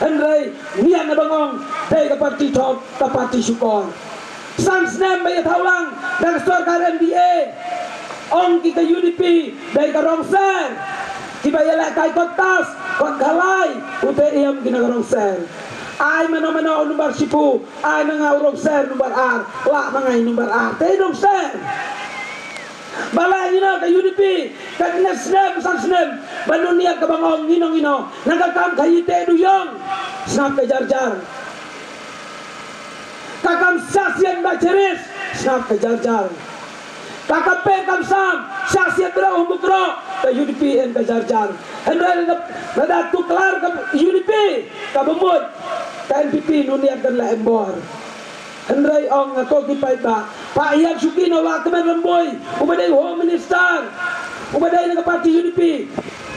Henry niat na bangong dari ke parti top ke parti syukur sang senem bayar taulang dan sorkar MBA ong kita UDP dari ke Rongser kita yelek kai kotas kot galai UTM kena ke Rongser ai mana-mana numbar sipu ai nangau Rongser numbar R lak mangai numbar R teh Rongser balai ino ke UDP ke Nesnem sang senem banunia ke bangong ngino nangkakam kayite duyong snap ke jar-jar kakam sasian baceris snap ke jar-jar kakam pekam sam sasian berau bukro ke UDP en ke jar-jar hendak nada tu kelar ke UDP ke bemut ke NPP nunia dan la embor Henry ong ngato kipai ba Pak Iyam Sukino wa kemen remboy ubadai home minister ubadai ke parti UDP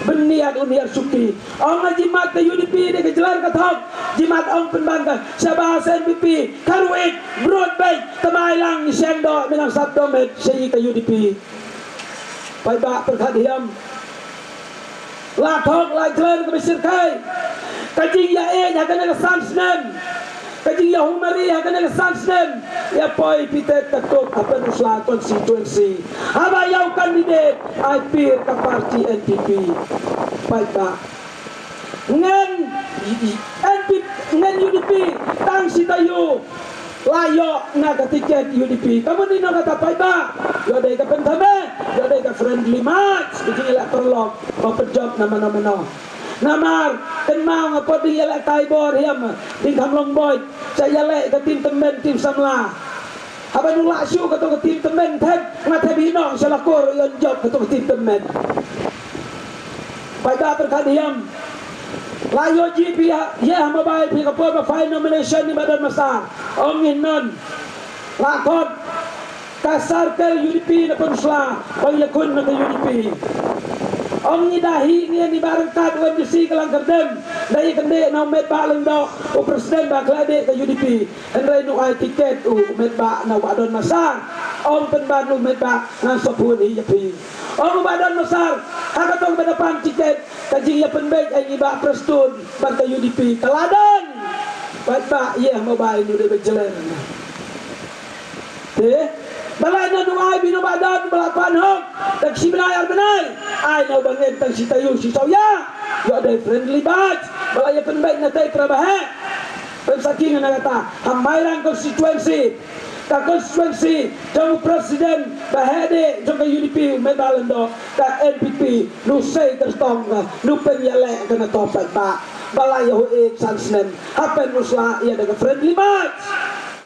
beniat uniar suki ong jimat ke UDP de ke jelar ke thok jimat ong penbangga sabahasa NPP karuit broadband temailang sendo minang sabdo met sei ke UDP pai ba perkhadiam la thok la jelar ke besir kai kajing ya nya kana ke samsnem kajing ya humari ya kana ke samsnem ya poi pitet ketuk apa nusla konstituensi aba yau kandidat aipir ke parti NPP baik pak ngan NPP ngan UDP tang sitayu layo naga tiket UDP kamu nino kata baik pak yodai ke pentame yodai ke friendly match begini lah perlok pepejok nama namar kenmau ngapa di yelek kaibor hiam di kamlong boy saya yelek ke tim temen tim samla haba nulak syu ke tim temen teb ngate bino salakur yon job ke tim temen pada terkadiam layo GP ya mobile pi kapur ma final nomination ni badan masa ongin non lakon kasar ke UDP na pensla payakun na ke UDP ong ni dahi ni barang kad OMC kelang kerdem dari kende na met ba lang do o presiden ba klade ke UDP henry no ay tiket o met ba na wadon masar ong penban no met ba na sopun IAP ong wadon masar hakatong badapan tiket kajing ya penbek ay iba prestun ban ke UDP kaladan bat ba iya mobile no de bejeler balai na nuai binu badan belakuan hok tak si benayar benay ay na bangin tang si tayo si soya yo ada friendly batch balai penbaik na tay trabahe pensaking na kata hamairan konstituensi ka konstituensi jang presiden bahade jang UDP medalendo ka NPP nu sei tertong nu penyele kana topak ba balai ho ek sansnen hapen musla ia daga friendly batch